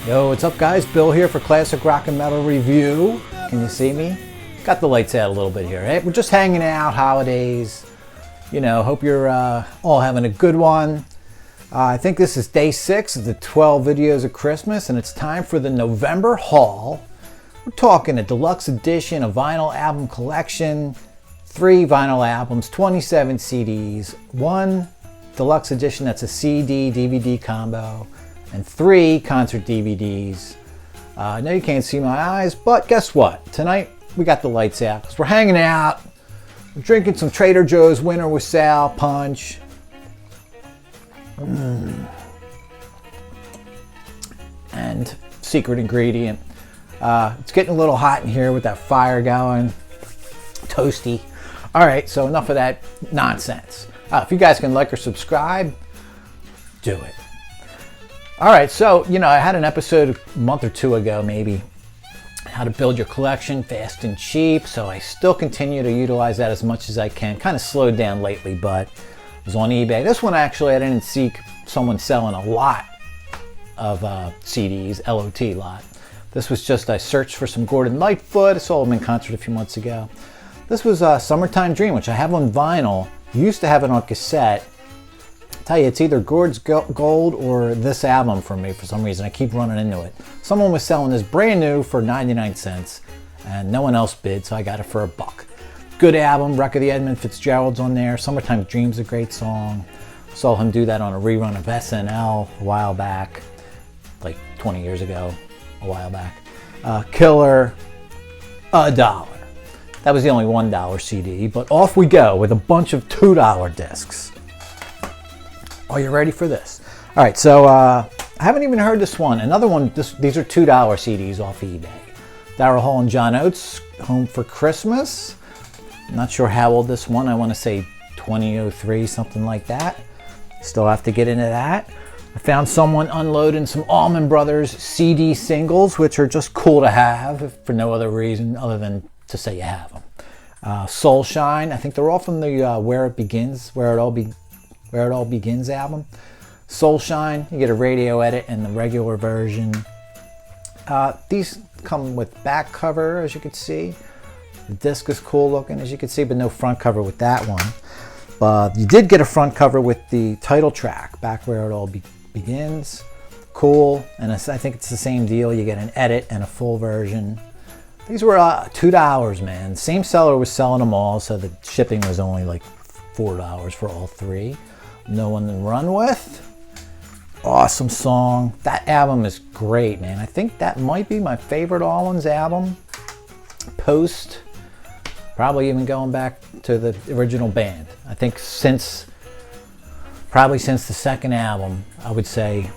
Yo, what's up guys? Bill here for Classic Rock and Metal Review. Can you see me? Got the lights out a little bit here. Hey, we're just hanging out, holidays. You know, hope you're all having a good one. I think this is day 6 of the 12 videos of Christmas, and it's time for the November haul. We're talking a deluxe edition, a vinyl album collection, 3 vinyl albums, 27 CDs, 1 deluxe edition that's a CD, DVD combo, and 3 concert DVDs. I know you can't see my eyes, but guess what? Tonight we got the lights out because we're hanging out. We're drinking some Trader Joe's Winter with Sal punch. And secret ingredient. It's getting a little hot in here with that fire going. Toasty. All right, so enough of that nonsense. If you guys can like or subscribe, do it. All right, so, you know, I had an episode a month or 2 ago, maybe, how to build your collection fast and cheap. So I still continue to utilize that as much as I can. Kind of slowed down lately, but it was on eBay. This one, actually, I didn't see someone selling a lot of CDs, LOT lot. This was just, I searched for some Gordon Lightfoot. I saw him in concert a few months ago. This was Summertime Dream, which I have on vinyl. Used to have it on cassette. I tell you, it's either Gord's Gold or this album for me for some reason. I keep running into it. Someone was selling this brand new for 99 cents, and no one else bid, so I got it for $1. Good album. Wreck of the Edmund Fitzgerald's on there. Summertime Dream's a great song. Saw him do that on a rerun of SNL a while back, like 20 years ago, a while back. Killer, $1. That was the only $1 CD, but off we go with a bunch of $2 discs. Are you ready for this? All right, so I haven't even heard this one. Another one, these are $2 CDs off eBay. Daryl Hall and John Oates, Home for Christmas. I'm not sure how old this one, I want to say 2003, something like that. Still have to get into that. I found someone unloading some Allman Brothers CD singles, which are just cool to have for no other reason other than to say you have them. Soul Shine, I think they're all from the Where It All Begins album. Soul Shine, you get a radio edit and the regular version. These come with back cover, as you can see. The disc is cool looking, as you can see, but no front cover with that one. But you did get a front cover with the title track, Back Where It All Begins. Cool, and I think it's the same deal. You get an edit and a full version. These were $2, man. Same seller was selling them all, so the shipping was only like $4 for all 3. No One to Run With. Awesome song. That album is great, man. I think that might be my favorite Allman's album. Post, probably even going back to the original band. I think probably since the second album, I would say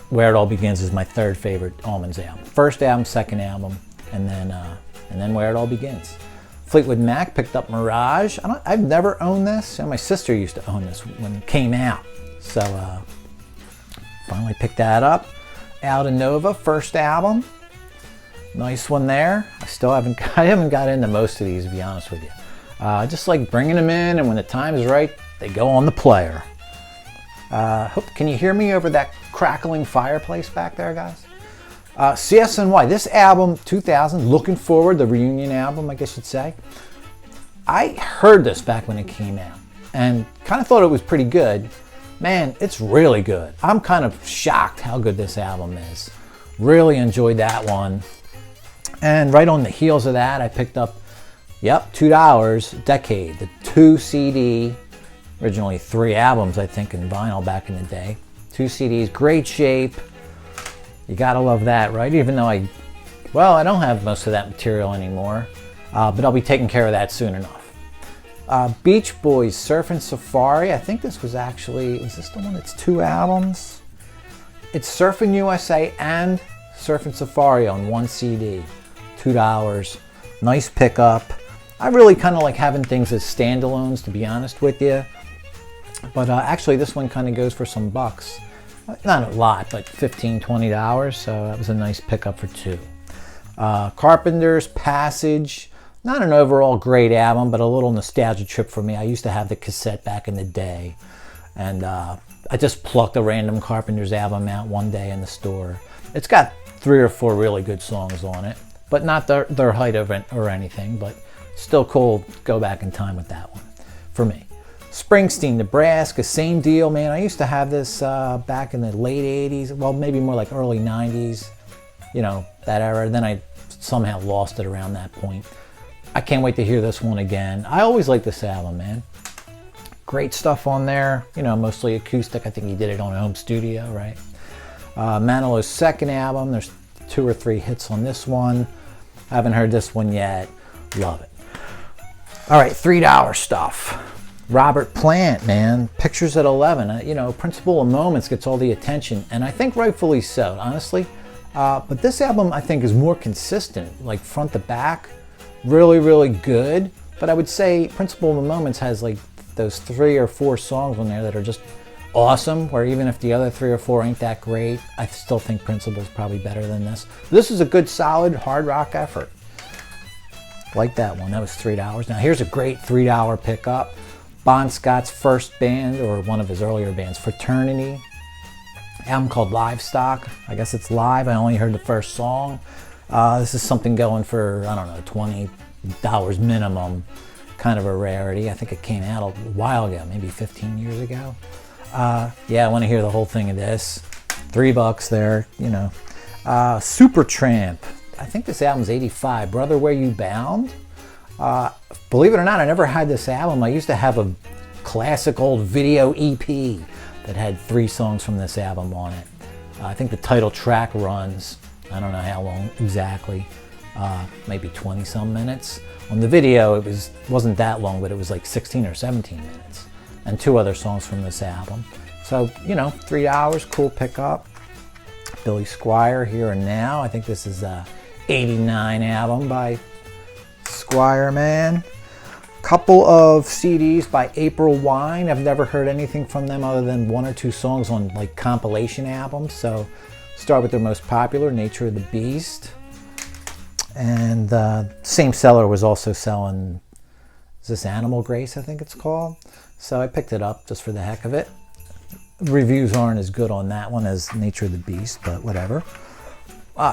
Where It All Begins is my 3rd favorite Allman's album. First album, second album, and then Where It All Begins. Fleetwood Mac picked up Mirage. I've never owned this. My sister used to own this when it came out. So finally picked that up. Alda Nova, first album. Nice one there. I haven't got into most of these, to be honest with you. I just like bringing them in, and when the time is right, they go on the player. Can you hear me over that crackling fireplace back there, guys? CSNY, this album, 2000, Looking Forward, the reunion album, I guess you'd say. I heard this back when it came out and kind of thought it was pretty good. Man, it's really good. I'm kind of shocked how good this album is. Really enjoyed that one. And right on the heels of that, I picked up, $2, Decade, the 2 CD, originally 3 albums, I think, in vinyl back in the day. 2 CDs, great shape. You gotta love that, right? Even though I don't have most of that material anymore, but I'll be taking care of that soon enough. Beach Boys, Surfin' Safari. I think this was actually, is this the one that's 2 albums? It's Surfin' USA and Surfin' Safari on 1 CD. $2. Nice pickup. I really kind of like having things as standalones, to be honest with you. But actually this one kind of goes for some bucks. Not a lot, but $15, $20, so that was a nice pickup for 2. Carpenter's Passage, not an overall great album, but a little nostalgia trip for me. I used to have the cassette back in the day, and I just plucked a random Carpenter's album out one day in the store. It's got 3 or 4 really good songs on it, but not their height event or anything, but still cool. Go back in time with that one for me. Springsteen, Nebraska, same deal, man. I used to have this back in the late 80s, well, maybe more like early 90s, you know, that era. Then I somehow lost it around that point. I can't wait to hear this one again. I always like this album, man. Great stuff on there, you know, mostly acoustic. I think he did it on a home studio, right? Manilow's second album, there's 2 or 3 hits on this one. Haven't heard this one yet. Love it. All right, $3 stuff. Robert Plant, man, Pictures at 11. You know, Principle of Moments gets all the attention, and I think rightfully so, honestly. But this album, I think, is more consistent, like front to back. Really, really good. But I would say Principle of Moments has like those 3 or 4 songs on there that are just awesome, where even if the other 3 or 4 ain't that great, I still think Principle's probably better than this. This is a good, solid, hard rock effort. Like that one. That was $3. Now here's a great $3 pickup. Bon Scott's first band, or one of his earlier bands, Fraternity. Album called Livestock. I guess it's live. I only heard the first song. This is something going for, I don't know, $20 minimum. Kind of a rarity. I think it came out a while ago, maybe 15 years ago. Yeah, I want to hear the whole thing of this. $3 there, you know. Supertramp. I think this album's 85. Brother, Where You Bound? Believe it or not, I never had this album. I used to have a classic old video EP that had 3 songs from this album on it. I think the title track runs, I don't know how long exactly, maybe 20 some minutes. On the video, it wasn't that long, but it was like 16 or 17 minutes. And 2 other songs from this album. So, you know, $3, cool pickup. Billy Squier, Here and Now. I think this is a '89 album by Squier, man. Couple of CDs by April Wine. I've never heard anything from them other than 1 or 2 songs on like compilation albums. So start with their most popular, Nature of the Beast. And same seller was also selling, is this Animal Grace, I think it's called. So I picked it up just for the heck of it. Reviews aren't as good on that one as Nature of the Beast, but whatever.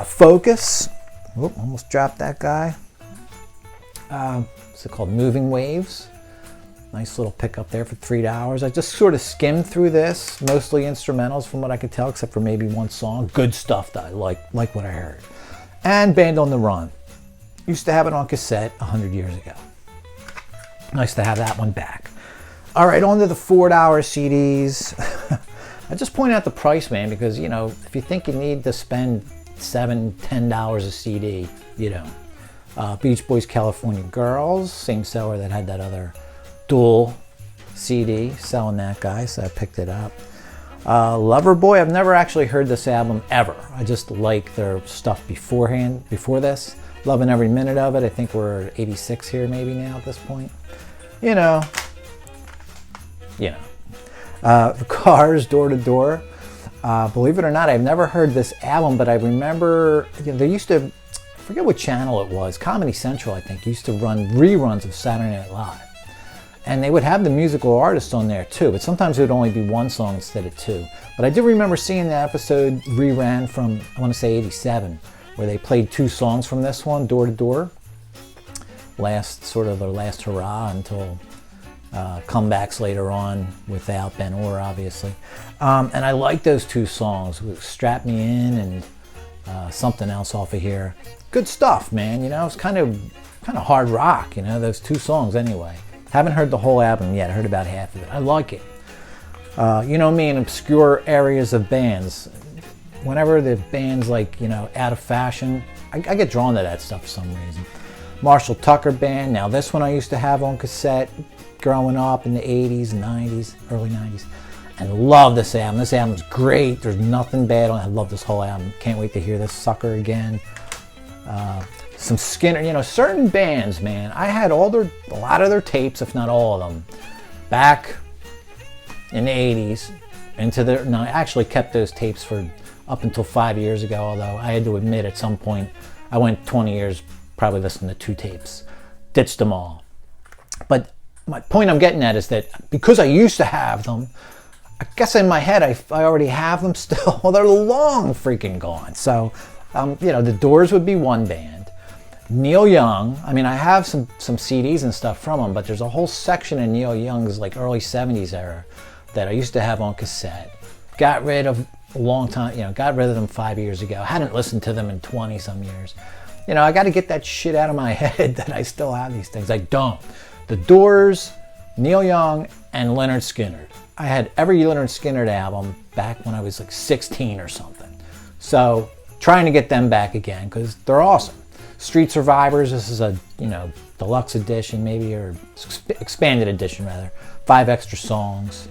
Focus. Whoop, almost dropped that guy. What's it called? Moving Waves. Nice little pickup there for $3. I just sort of skimmed through this, mostly instrumentals from what I could tell, except for maybe 1 song. Good stuff that I like what I heard. And Band on the Run. Used to have it on cassette 100 years ago. Nice to have that one back. All right, on to the $4 CDs. I just point out the price, man, because, you know, if you think you need to spend $7, $10 a CD, you don't. Beach Boys, California Girls, same seller that had that other dual CD, selling that guy, so I picked it up. Loverboy, I've never actually heard this album ever. I just like their stuff before this. Loving every minute of it. I think we're at 86 here maybe now at this point. You know. The Cars, Door to Door. Believe it or not, I've never heard this album, but I remember, you know, they used to, I forget what channel it was, Comedy Central, I think, used to run reruns of Saturday Night Live. And they would have the musical artists on there too, but sometimes it would only be 1 song instead of 2. But I do remember seeing that episode reran from, I want to say 87, where they played 2 songs from this one, Door to Door. Sort of their last hurrah until comebacks later on without Ben Orr, obviously. And I like those 2 songs, Strap Me In and something else off of here. Good stuff, man, you know, it's kind of hard rock, you know, those 2 songs anyway. Haven't heard the whole album yet. I heard about half of it. I like it. You know me, in obscure areas of bands, whenever the band's like, you know, out of fashion, I get drawn to that stuff for some reason. Marshall Tucker Band. Now this one I used to have on cassette growing up in the 80s, 90s, early 90s. And love this album. This album's great. There's nothing bad on it. I love this whole album. Can't wait to hear this sucker again. Some Skynyrd, you know, certain bands, man. I had a lot of their tapes, if not all of them, back in the 80s. I actually kept those tapes for up until 5 years ago, although I had to admit at some point I went 20 years probably listening to 2 tapes. Ditched them all. But my point I'm getting at is that because I used to have them, I guess in my head I already have them still. Well, they're long freaking gone. So You know, the Doors would be one band. Neil Young, I mean, I have some CDs and stuff from him, but there's a whole section in Neil Young's like early 70s era that I used to have on cassette. Got rid of a long time, you know, got rid of them 5 years ago. Hadn't listened to them in 20 some years. You know, I got to get that shit out of my head that I still have these things. I don't. The Doors, Neil Young, and Lynyrd Skynyrd. I had every Lynyrd Skynyrd album back when I was like 16 or something. So trying to get them back again because they're awesome. Street Survivors, this is a, you know, deluxe edition maybe, or expanded edition rather. 5 extra songs.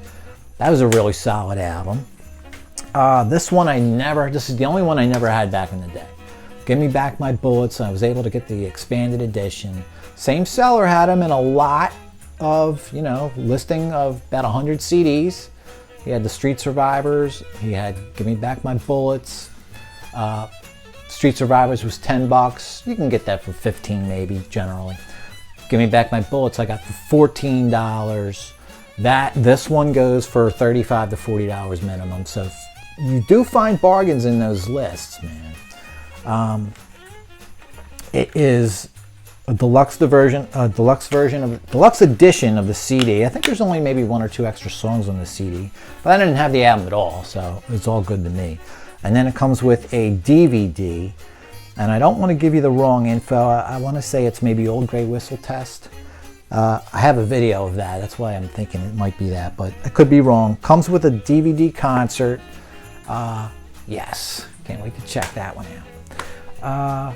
That was a really solid album. This is the only one I never had back in the day. Give Me Back My Bullets. I was able to get the expanded edition. Same seller had them in a lot of, you know, listing of about 100 CDs. He had the Street Survivors. He had Give Me Back My Bullets. Street Survivors was $10. You can get that for 15 maybe, generally. Give Me Back My Bullets I got for $14. This one goes for $35 to $40 minimum. So you do find bargains in those lists, man. It is a deluxe edition of the CD. I think there's only maybe 1 or 2 extra songs on the CD, but I didn't have the album at all, so it's all good to me. And then it comes with a DVD, and I don't want to give you the wrong info. I want to say it's maybe Old Grey Whistle Test. I have a video of that. That's why I'm thinking it might be that, but I could be wrong. Comes with a DVD concert. Yes, can't wait to check that one out.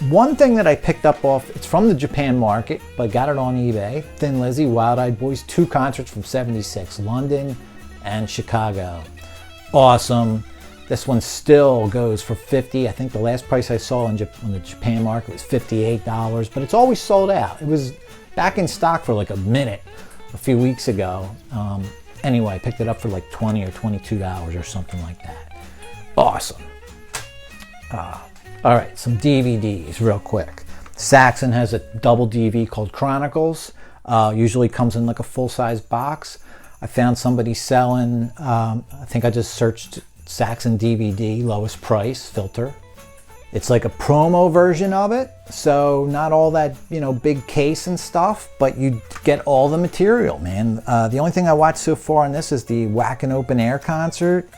One thing that I picked up off, it's from the Japan market, but got it on eBay. Thin Lizzy, Wild Eyed Boys, 2 concerts from '76, London and Chicago. Awesome. This one still goes for $50. I think the last price I saw on the Japan market was $58, but it's always sold out. It was back in stock for like a minute a few weeks ago. Anyway, I picked it up for like $20 or $22 or something like that. Awesome. All right, some DVDs real quick. Saxon has a double DVD called Chronicles. Usually comes in like a full-size box. I found somebody selling, I think I just searched Saxon DVD, lowest price, filter. It's like a promo version of it, so not all that, you know, big case and stuff, but you get all the material, man. The only thing I watched so far on this is the Whackin' Open Air concert.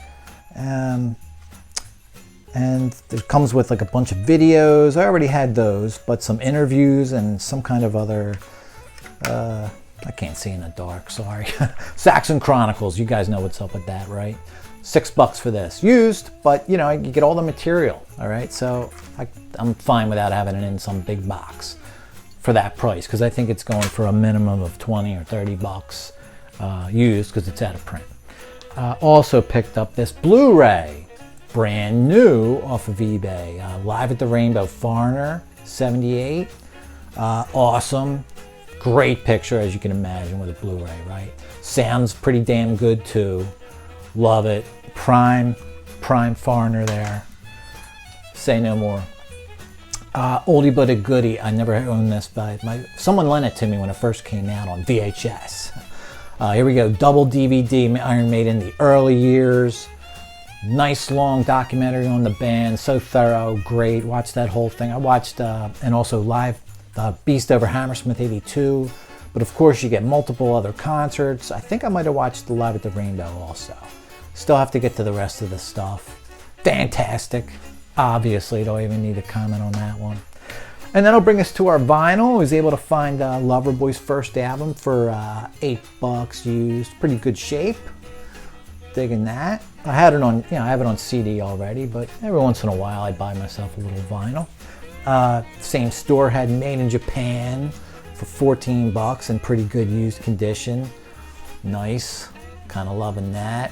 And it comes with like a bunch of videos. I already had those, but some interviews and some kind of other, I can't see in the dark, sorry. Saxon Chronicles, you guys know what's up with that, right? $6 for this. Used, but you know, you get all the material, all right? So I'm fine without having it in some big box for that price, because I think it's going for a minimum of $20 or $30 used, because it's out of print. Also picked up this Blu-ray, brand new off of eBay. Live at the Rainbow, Foreigner, 78. Awesome. Great picture, as you can imagine, with a Blu-ray, right? Sounds pretty damn good too. Love it. Prime Foreigner there. Say no more. Oldie but a goodie. I never owned this, but someone lent it to me when it first came out on VHS. Here we go. Double DVD, Iron Maiden, the early years. Nice long documentary on the band. So thorough, great. Watched that whole thing. I watched, and also live Beast over Hammersmith 82. But of course, you get multiple other concerts. I think I might have watched the Live at the Rainbow also. Still have to get to the rest of the stuff. Fantastic. Obviously, don't even need to comment on that one. And that'll bring us to our vinyl. I was able to find Loverboy's first album for $8 used. Pretty good shape. Digging that. I had it on, I have it on CD already, but every once in a while I buy myself a little vinyl. Same store had Made in Japan for $14 in pretty good used condition. Nice. Kind of loving that.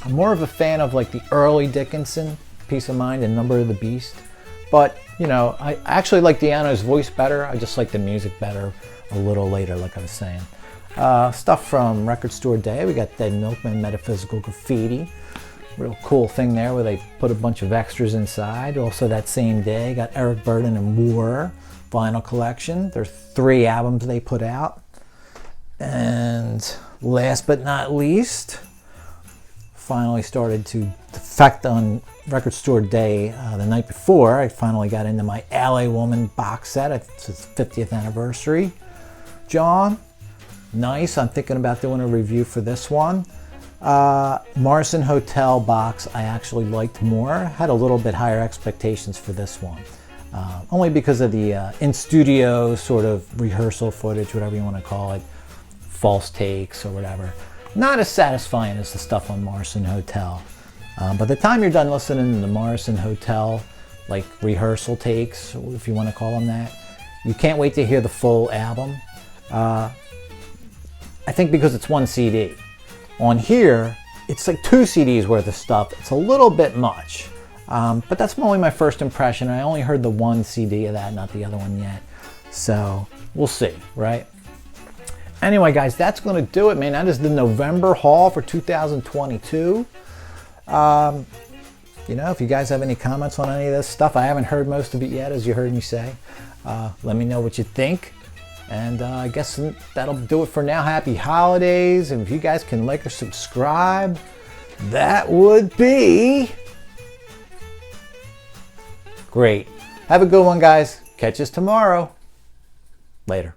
I'm more of a fan of like the early Dickinson, Peace of Mind and Number of the Beast. But, I actually like Deano's voice better. I just like the music better a little later, like I was saying. Stuff from Record Store Day. We got Dead Milkman, Metaphysical Graffiti. Real cool thing there where they put a bunch of extras inside. Also that same day, got Eric Burdon and War vinyl collection. There's 3 albums they put out. And last but not least, finally started to defect on record store day the night before. I finally got into my LA Woman box set. It's its 50th anniversary. John, nice. I'm thinking about doing a review for this one. Morrison Hotel box I actually liked more. Had a little bit higher expectations for this one. Only because of the in-studio sort of rehearsal footage, whatever you want to call it, false takes or whatever. Not as satisfying as the stuff on Morrison Hotel. By the time you're done listening to the Morrison Hotel, like rehearsal takes, if you want to call them that, you can't wait to hear the full album. I think because it's one CD. On here, it's like 2 CDs worth of stuff. It's a little bit much. But that's only my first impression. I only heard the 1 CD of that, not the other one yet. So we'll see, right? Anyway, guys, that's going to do it, man. That is the November haul for 2022. You know, if you guys have any comments on any of this stuff, I haven't heard most of it yet, as you heard me say. Let me know what you think. And I guess that'll do it for now. Happy holidays. And if you guys can like or subscribe, that would be great. Have a good one, guys. Catch us tomorrow. Later.